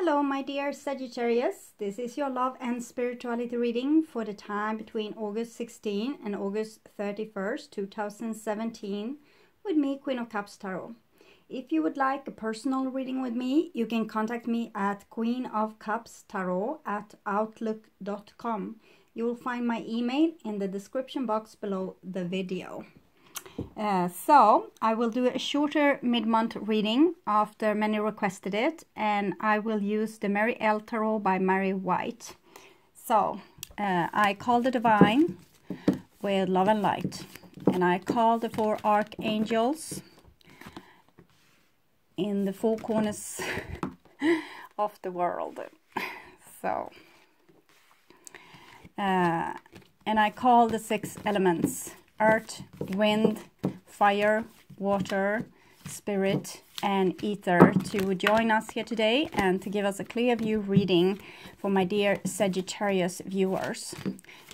Hello, my dear Sagittarius. This is your love and spirituality reading for the time between August 16 and August 31st, 2017 with me, Queen of Cups Tarot. If you would like a personal reading with me, you can contact me at queenofcupstarot@outlook.com. You will find my email in the description box below the video. So I will do a shorter mid-month reading after many requested it, and I will use the Mary L. Tarot by Mary White. So I call the divine with love and light, and I call the 4 archangels in the 4 corners of the world. So and I call the 6 elements: earth, wind, fire, water, spirit, and ether to join us here today and to give us a clear view reading for my dear Sagittarius viewers.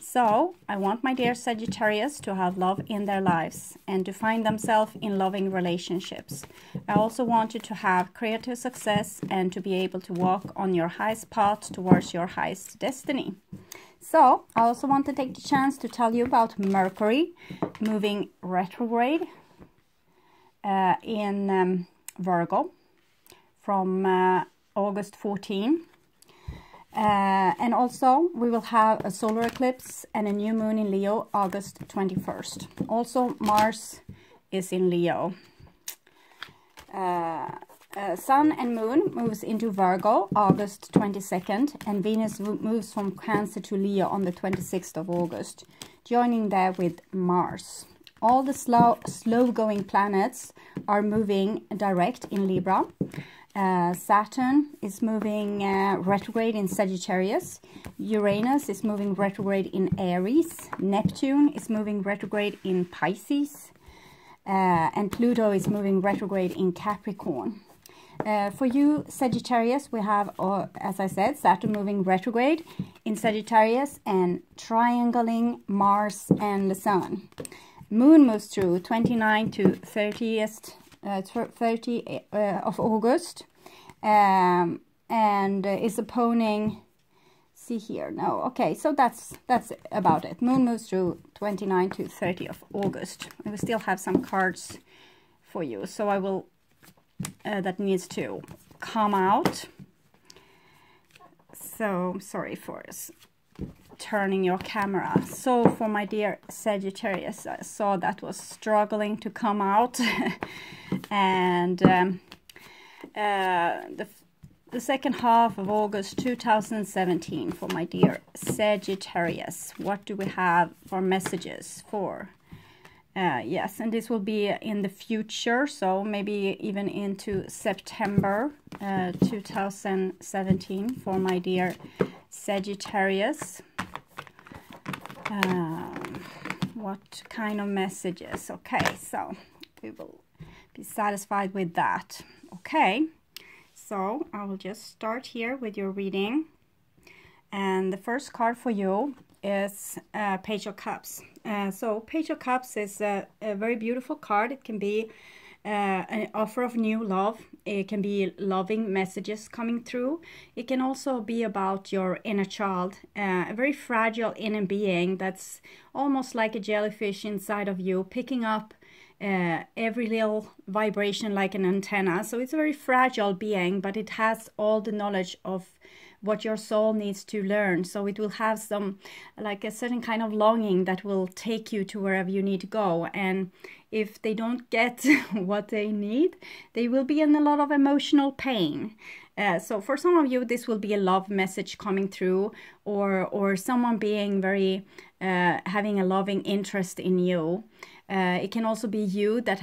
So I want my dear Sagittarius to have love in their lives and to find themselves in loving relationships. I also want you to have creative success and to be able to walk on your highest path towards your highest destiny. So I also want to take the chance to tell you about Mercury moving retrograde in Virgo from August 14. And also we will have a solar eclipse and a new moon in Leo August 21st. Also Mars is in Leo. Sun and Moon moves into Virgo August 22nd, and Venus moves from Cancer to Leo on the 26th of August, joining there with Mars. All the slow-going planets are moving direct in Libra. Saturn is moving retrograde in Sagittarius. Uranus is moving retrograde in Aries. Neptune is moving retrograde in Pisces. And Pluto is moving retrograde in Capricorn. For you, Sagittarius, we have, as I said, Saturn moving retrograde in Sagittarius and triangling Mars and the Sun. Moon moves through 29 to 30th, 30 of August and is opposing, see here, no, okay, so that's about it. Moon moves through 29 to 30 of August. I will still have some cards for you, so I will that needs to come out. So sorry for turning your camera. So for my dear Sagittarius, I saw that was struggling to come out. And the second half of August 2017 for my dear Sagittarius. What do we have for messages for? Yes, and this will be in the future, so maybe even into September 2017 for my dear Sagittarius. What kind of messages? Okay, so we will be satisfied with that. Okay, so I will just start here with your reading. And the first card for you is Page of Cups. So Page of Cups is a very beautiful card. It can be an offer of new love. It can be loving messages coming through. It can also be about your inner child, a very fragile inner being that's almost like a jellyfish inside of you, picking up every little vibration like an antenna. So it's a very fragile being, but it has all the knowledge of what your soul needs to learn. So it will have some, like a certain kind of longing that will take you to wherever you need to go. And if they don't get what they need, they will be in a lot of emotional pain. So for some of you, this will be a love message coming through, or someone being very, having a loving interest in you. It can also be you that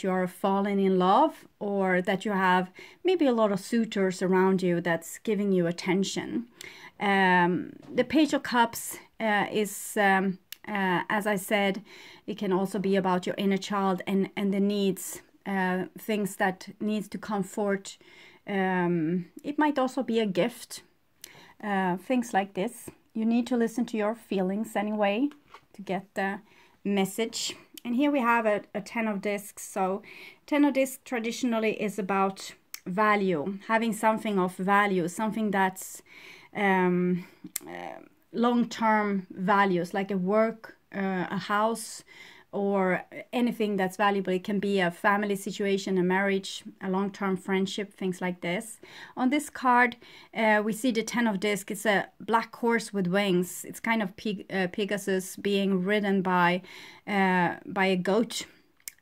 you are falling in love, or that you have maybe a lot of suitors around you that's giving you attention. The Page of Cups is, as I said, it can also be about your inner child and the needs, things that needs to comfort. It might also be a gift, things like this. You need to listen to your feelings anyway to get the message. And here we have a 10 of discs. So 10 of discs traditionally is about value, having something of value, something that's long-term values, like a work, a house, or anything that's valuable. It can be a family situation, a marriage, a long-term friendship, things like this. On this card, we see the 10 of discs. It's a black horse with wings. It's kind of Pegasus being ridden by a goat.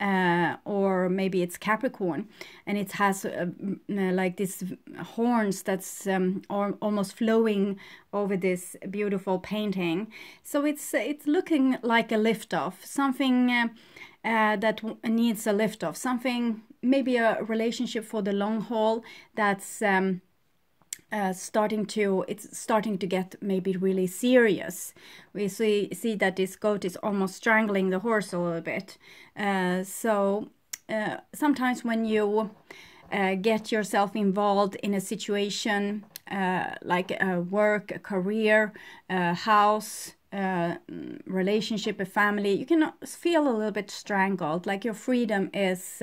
Or maybe it's Capricorn, and it has like this horns that's almost flowing over this beautiful painting. So it's looking like a lift-off, something that needs a lift-off, something, maybe a relationship for the long haul that's starting to get maybe really serious. We see that this goat is almost strangling the horse a little bit. So sometimes when you get yourself involved in a situation like a work, a career, a house, relationship, a family, you can feel a little bit strangled, like your freedom is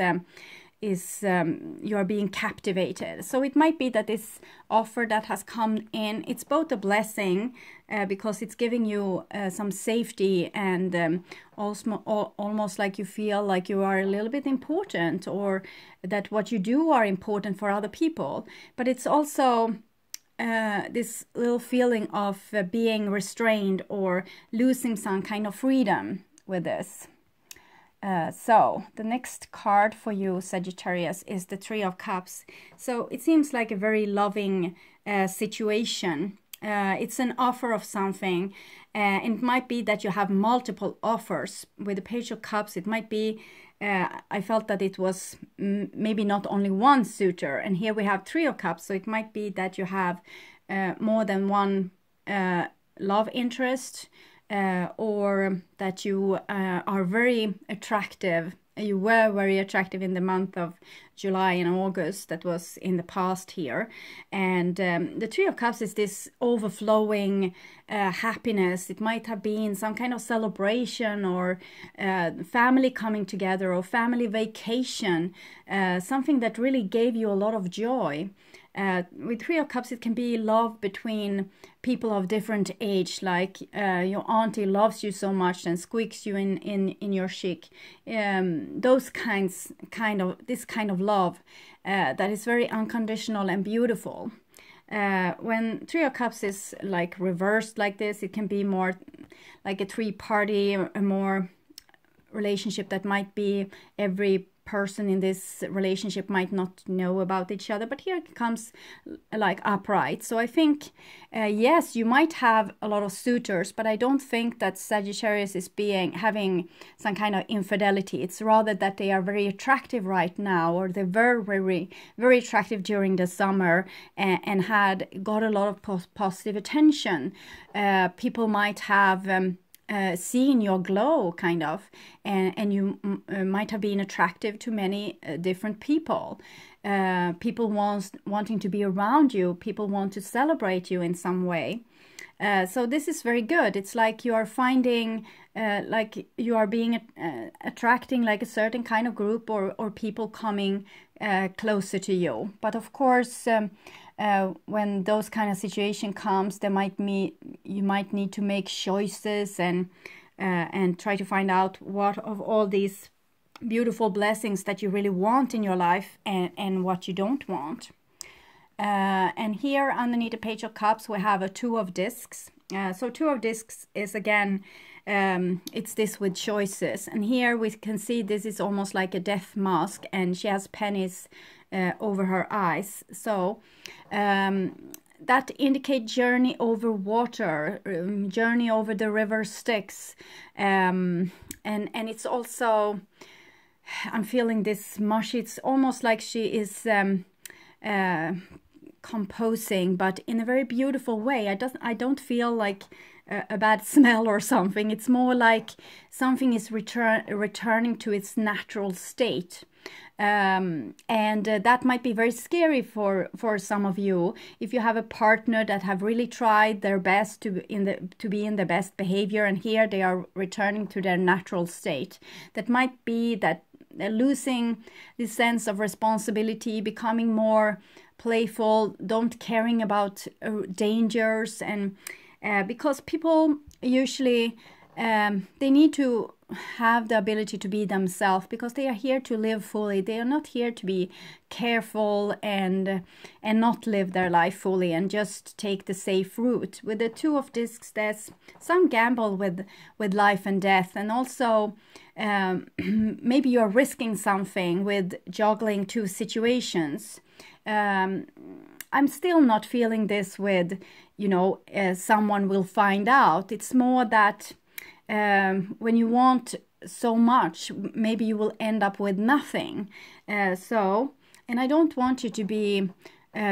you are being captivated. So it might be that this offer that has come in, it's both a blessing because it's giving you some safety, and almost like you feel like you are a little bit important, or that what you do are important for other people. But it's also this little feeling of being restrained or losing some kind of freedom with this. So the next card for you, Sagittarius, is the Three of Cups. So it seems like a very loving situation. It's an offer of something. It might be that you have multiple offers. With the Page of Cups, it might be, I felt that it was maybe not only one suitor. And here we have Three of Cups. So it might be that you have more than one love interest. Or that you are very attractive. You were very attractive in the month of July and August, that was in the past here. And the Three of Cups is this overflowing happiness. It might have been some kind of celebration, or family coming together, or family vacation, something that really gave you a lot of joy. With Three of Cups, it can be love between people of different age, like your auntie loves you so much and squeaks you in your cheek. This kind of love that is very unconditional and beautiful. When Three of Cups is like reversed like this, it can be more like a three-party, a more relationship that might be every person in this relationship might not know about each other, but here it comes like upright. So I think yes, you might have a lot of suitors, but I don't think that Sagittarius is having some kind of infidelity. It's rather that they are very attractive right now, or they were very, very attractive during the summer, and had got a lot of positive attention. People might have seeing your glow, kind of, and you might have been attractive to many different people. People wanting to be around you, people want to celebrate you in some way. So this is very good. It's like you are finding, like you are being attracting like a certain kind of group, or people coming closer to you. But of course, when those kind of situation comes, you might need to make choices and try to find out what of all these beautiful blessings that you really want in your life, and what you don't want. And here underneath the Page of Cups, we have a Two of Discs. So Two of Discs is again, it's this with choices. And here we can see this is almost like a death mask, and she has pennies over her eyes. So that indicate journey over water, journey over the river Styx. And it's also, I'm feeling this mushy, it's almost like she is composing, but in a very beautiful way. I don't feel like a bad smell or something. It's more like something is returning to its natural state. And that might be very scary for some of you if you have a partner that have really tried their best to be in the best behavior, and here they are returning to their natural state. That might be that losing this sense of responsibility, becoming more playful, don't caring about dangers, and because people usually they need to have the ability to be themselves, because they are here to live fully. They are not here to be careful and not live their life fully and just take the safe route. With the Two of Discs, there's some gamble with life and death, and also maybe you're risking something with juggling two situations. I'm still not feeling this with, you know, someone will find out. It's more that when you want so much, maybe you will end up with nothing. And I don't want you to be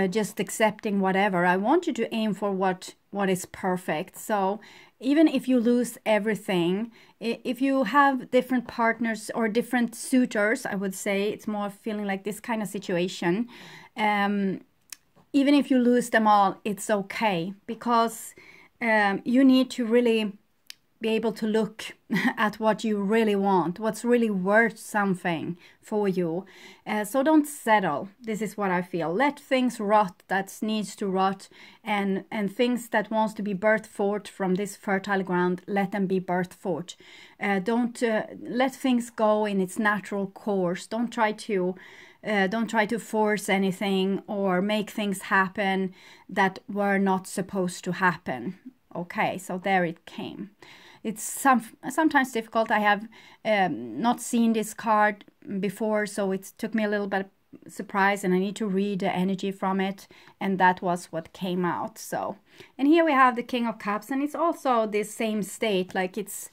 just accepting whatever. I want you to aim for what is perfect. So even if you lose everything, if you have different partners or different suitors, I would say it's more feeling like this kind of situation. Even if you lose them all, it's okay, because you need to really be able to look at what you really want, what's really worth something for you. So don't settle. This is what I feel. Let things rot that needs to rot, and things that wants to be birthed forth from this fertile ground, let them be birthed forth. Don't let things go in its natural course. Don't try to force anything or make things happen that were not supposed to happen. Okay, so there it came. It's sometimes difficult. I have not seen this card before, so it took me a little bit surprise, and I need to read the energy from it, and that was what came out. So, and here we have the King of Cups, and it's also this same state, like it's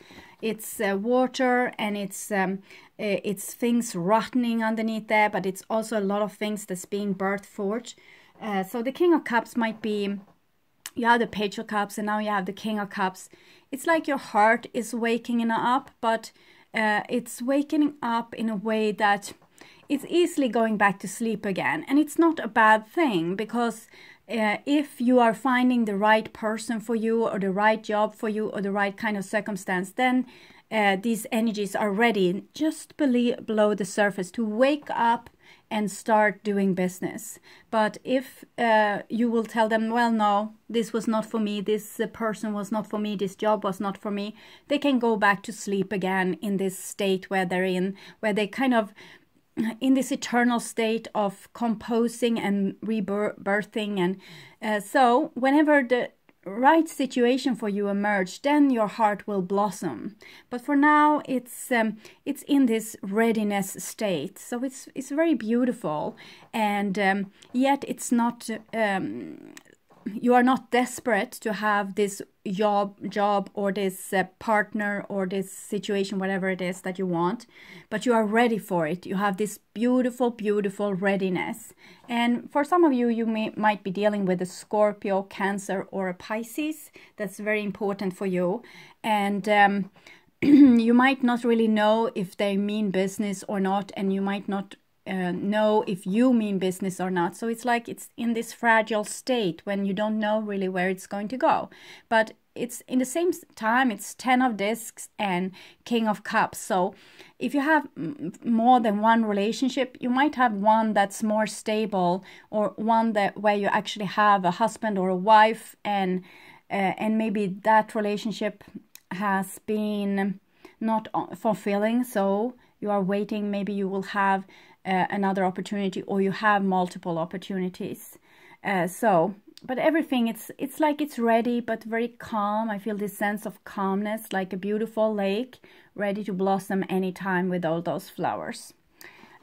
water, and it's things rotting underneath there, but it's also a lot of things that's being birthed forth. So the King of Cups might be, you have the Page of Cups, and now you have the King of Cups. It's like your heart is waking up, but it's waking up in a way that it's easily going back to sleep again. And it's not a bad thing, because if you are finding the right person for you, or the right job for you, or the right kind of circumstance, then these energies are ready just below the surface to wake up and start doing business. But if you will tell them, well, no, this was not for me, this person was not for me, this job was not for me, they can go back to sleep again in this state where they're in, where they kind of in this eternal state of composing and rebirthing. And so whenever the right situation for you emerge, then your heart will blossom. But for now, it's in this readiness state. So it's very beautiful, and yet it's not. You are not desperate to have this job or this partner or this situation, whatever it is that you want, but you are ready for it. You have this beautiful, beautiful readiness. And for some of you, you might be dealing with a Scorpio, Cancer, or a Pisces. That's very important for you. And you might not really know if they mean business or not, and you might not know if you mean business or not. So it's like it's in this fragile state when you don't know really where it's going to go. But it's in the same time, it's 10 of Discs and King of Cups. So if you have more than one relationship, you might have one that's more stable, or one where you actually have a husband or a wife, and maybe that relationship has been not fulfilling. So you are waiting, maybe you will have another opportunity, or you have multiple opportunities. But everything, it's like it's ready, but very calm. I feel this sense of calmness, like a beautiful lake ready to blossom anytime with all those flowers.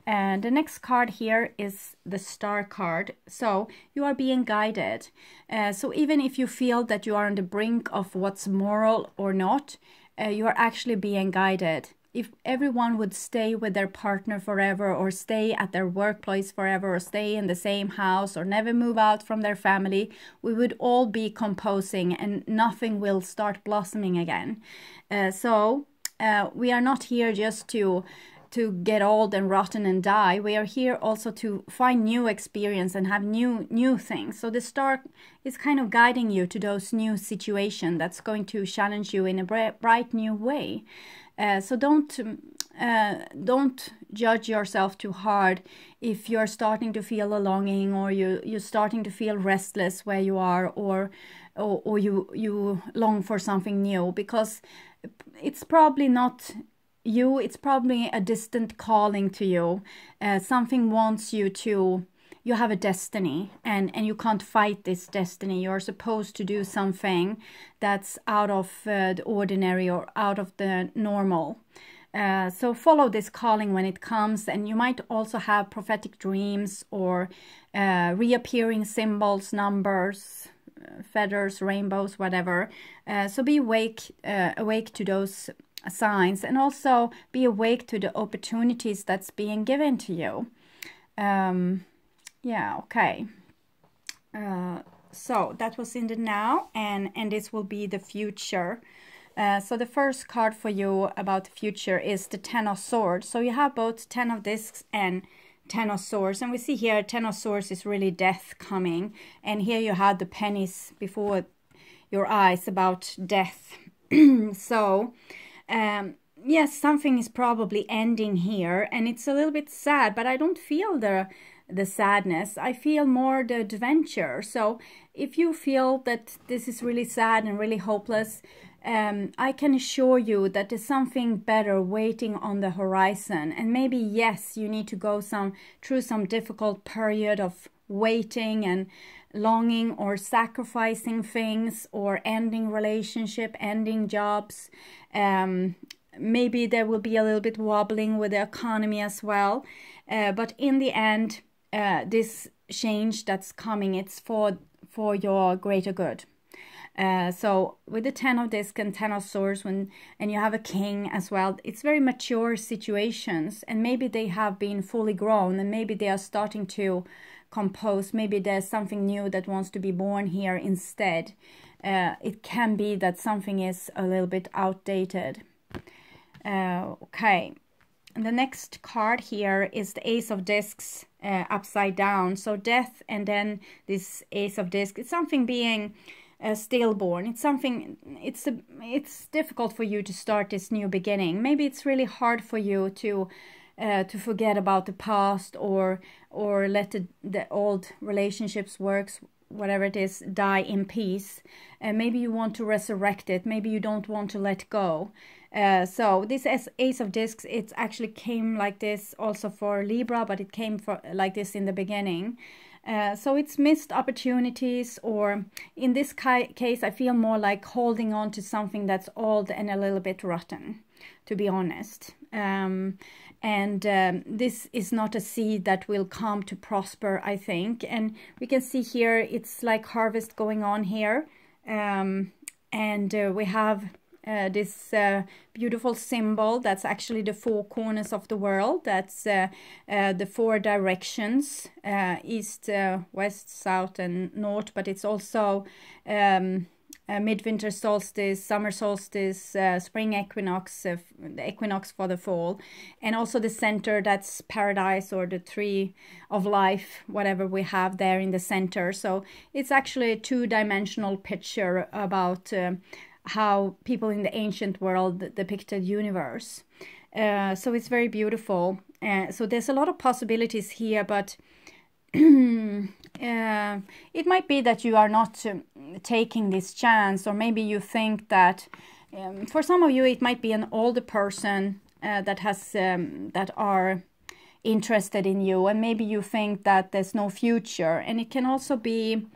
And the next card here is the Star card. So you are being guided. So even if you feel that you are on the brink of what's moral or not, you are actually being guided. If everyone would stay with their partner forever, or stay at their workplace forever, or stay in the same house, or never move out from their family, we would all be composing and nothing will start blossoming again. So we are not here just to get old and rotten and die. We are here also to find new experience and have new things. So the Star is kind of guiding you to those new situations that's going to challenge you in a bright new way. So don't judge yourself too hard if you're starting to feel a longing, or you're starting to feel restless where you are, or you long for something new, because it's probably not you, it's probably a distant calling to you. Something wants you to, you have a destiny, and you can't fight this destiny. You're supposed to do something that's out of the ordinary or out of the normal. So follow this calling when it comes, and you might also have prophetic dreams or reappearing symbols, numbers, feathers, rainbows, whatever. So be awake to those signs, and also be awake to the opportunities that's being given to you. Yeah, okay. So that was in the now, and this will be the future. So the first card for you about the future is the Ten of Swords. So you have both Ten of Discs and Ten of Swords, and we see here Ten of Swords is really death coming, and here you have the pennies before your eyes about death. So yes, something is probably ending here, and it's a little bit sad, but I don't feel the sadness. I feel more the adventure. So if you feel that this is really sad and really hopeless, I can assure you that there's something better waiting on the horizon. And maybe, yes, you need to go through some difficult period of waiting and longing, or sacrificing things, or ending relationship, ending jobs. Maybe there will be a little bit wobbling with the economy as well. But in the end, this change that's coming, it's for your greater good. So with the Ten of Discs and Ten of Swords, and you have a king as well, it's very mature situations, and maybe they have been fully grown, and maybe they are starting to compose. Maybe there's something new that wants to be born here instead. It can be that something is a little bit outdated. Okay, and the next card here is the Ace of Discs upside down. So death, and then this Ace of Discs. It's something being stillborn. It's something, it's difficult for you to start this new beginning. Maybe it's really hard for you to forget about the past, or let the old relationships, works, whatever it is, die in peace. Maybe you want to resurrect it. Maybe you don't want to let go. So this Ace of Discs, it actually came like this also for Libra, but it came like this in the beginning. So it's missed opportunities, or in this case, I feel more like holding on to something that's old and a little bit rotten, to be honest. This is not a seed that will come to prosper, I think. And we can see here, it's like harvest going on here. We have this beautiful symbol that's actually the four corners of the world. That's the four directions, east, west, south and north, but it's also midwinter solstice, summer solstice, spring equinox, the equinox for the fall, and also the center, that's paradise, or the tree of life, whatever we have there in the center. So it's actually a two-dimensional picture about how people in the ancient world depicted universe. So it's very beautiful. So there's a lot of possibilities here, but it might be that you are not taking this chance, or maybe you think that for some of you it might be an older person that has that are interested in you, and maybe you think that there's no future. And it can also be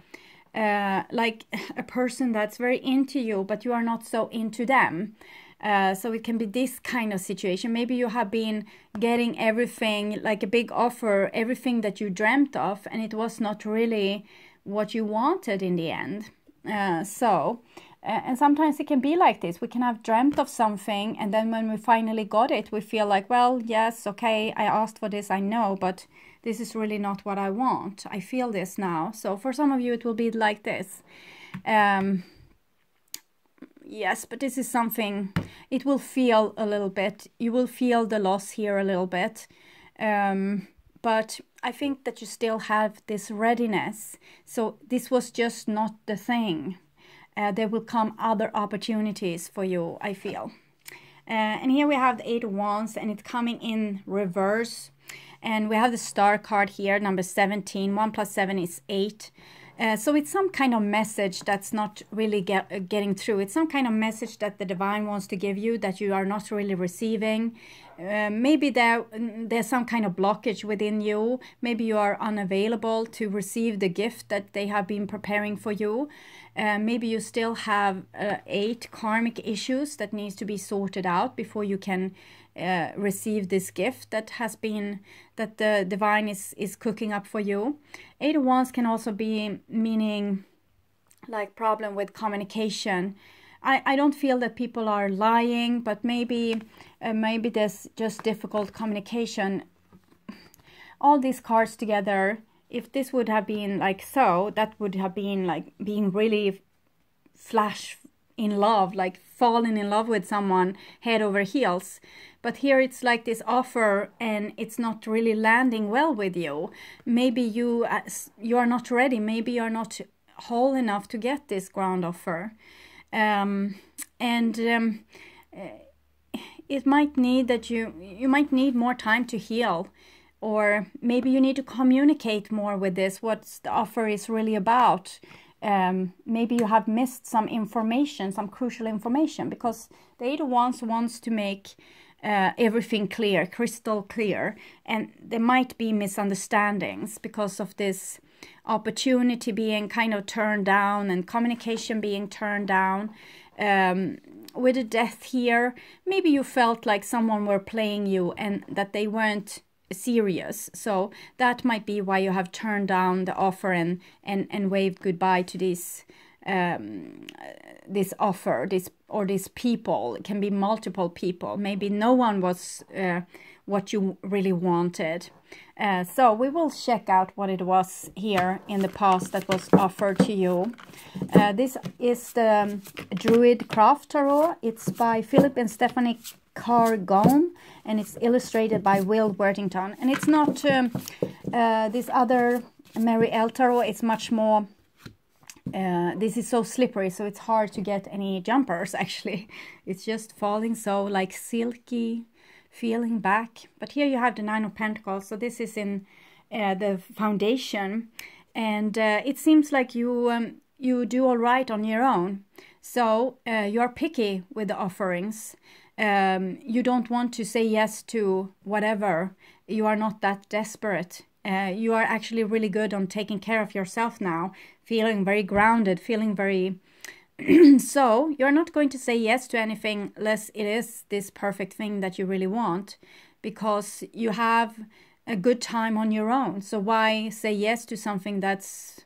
like a person that's very into you, but you are not so into them. So it can be this kind of situation. Maybe you have been getting everything, like a big offer, everything that you dreamt of, and it was not really what you wanted in the end. And sometimes it can be like this. We can have dreamt of something, and then when we finally got it, we feel like, well, yes, okay, I asked for this, I know, but this is really not what I want. I feel this now. So for some of you, it will be like this. Yes, but this is something, it will feel a little bit, you will feel the loss here a little bit. But I think that you still have this readiness. So this was just not the thing. There will come other opportunities for you, I feel. And here we have the 8 of Wands, and it's coming in reverse. And we have the star card here, number 17. 1 plus 7 is 8. So it's some kind of message that's not really getting through. It's some kind of message that the divine wants to give you that you are not really receiving. Maybe there's some kind of blockage within you. Maybe you are unavailable to receive the gift that they have been preparing for you. Maybe you still have 8 karmic issues that needs to be sorted out before you can receive this gift that the divine is cooking up for you. 8 of Wands can also be meaning like problem with communication. I don't feel that people are lying, but maybe there's just difficult communication. All these cards together, if this would have been like so, that would have been like being really flash in love, like falling in love with someone head over heels. But here it's like this offer and it's not really landing well with you. Maybe you are not ready. Maybe you are not whole enough to get this ground offer. It might need that you might need more time to heal, or maybe you need to communicate more with this, what the offer is really about. Maybe you have missed some information, some crucial information, because the 8 of Wands wants to make everything clear, crystal clear, and there might be misunderstandings because of this opportunity being kind of turned down and communication being turned down. With a death here, maybe you felt like someone were playing you and that they weren't serious, so that might be why you have turned down the offer and waved goodbye to this offer, these people. It can be multiple people. Maybe no one was what you really wanted. So we will check out what it was here in the past that was offered to you. This is the Druid Craft Tarot. It's by Philip and Stephanie Cargone, and it's illustrated by Will Worthington. And it's not this other Mary L. Tarot. It's much more, this is so slippery, so it's hard to get any jumpers actually. It's just falling so like silky, feeling back. But here you have the 9 of Pentacles, so this is in the foundation, and it seems like you do all right on your own. So you are picky with the offerings. You don't want to say yes to whatever. You are not that desperate. You are actually really good on taking care of yourself now, feeling very grounded, feeling very so you're not going to say yes to anything unless it is this perfect thing that you really want, because you have a good time on your own. So why say yes to something that's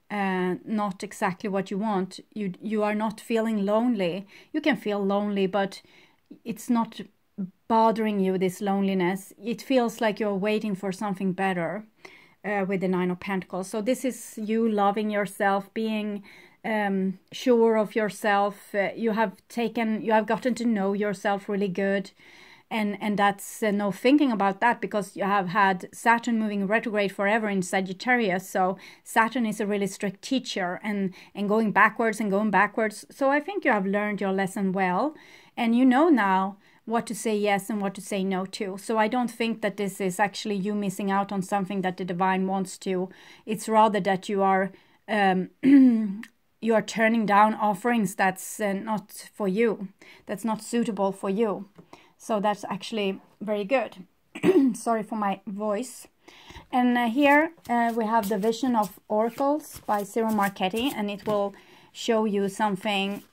not exactly what you want? You are not feeling lonely. You can feel lonely, but it's not bothering you, this loneliness. It feels like you're waiting for something better with the 9 of Pentacles. So this is you loving yourself, being sure of yourself. You have gotten to know yourself really good, and that's no thinking about that, because you have had Saturn moving retrograde forever in Sagittarius. So Saturn is a really strict teacher and going backwards and going backwards. So I think you have learned your lesson well, and you know now what to say yes and what to say no to. So I don't think that this is actually you missing out on something that the divine wants to. It's rather that you are you are turning down offerings that's not for you, that's not suitable for you. So that's actually very good. Sorry for my voice. And here we have the Vision of Oracles by Cyril Marchetti, and it will show you something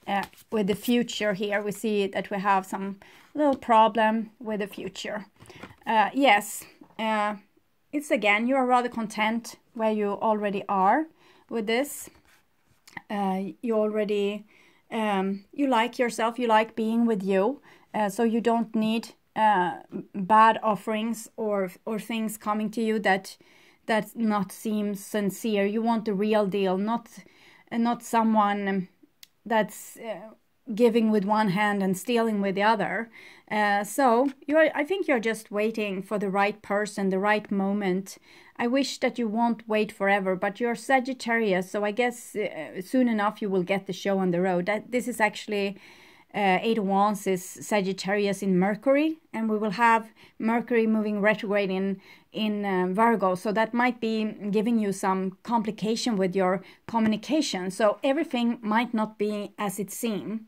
with the future. Here we see that we have some little problem with the future. Yes, it's again, you are rather content where you already are with this. You already you like yourself, you like being with you, so you don't need bad offerings or things coming to you that not seem sincere. You want the real deal, not someone that's giving with one hand and stealing with the other. So I think you're just waiting for the right person, the right moment. I wish that you won't wait forever, but you're Sagittarius, so I guess soon enough you will get the show on the road. This is actually Eight of Wands is Sagittarius in Mercury, and we will have Mercury moving retrograde in Virgo, so that might be giving you some complication with your communication. So everything might not be as it seems.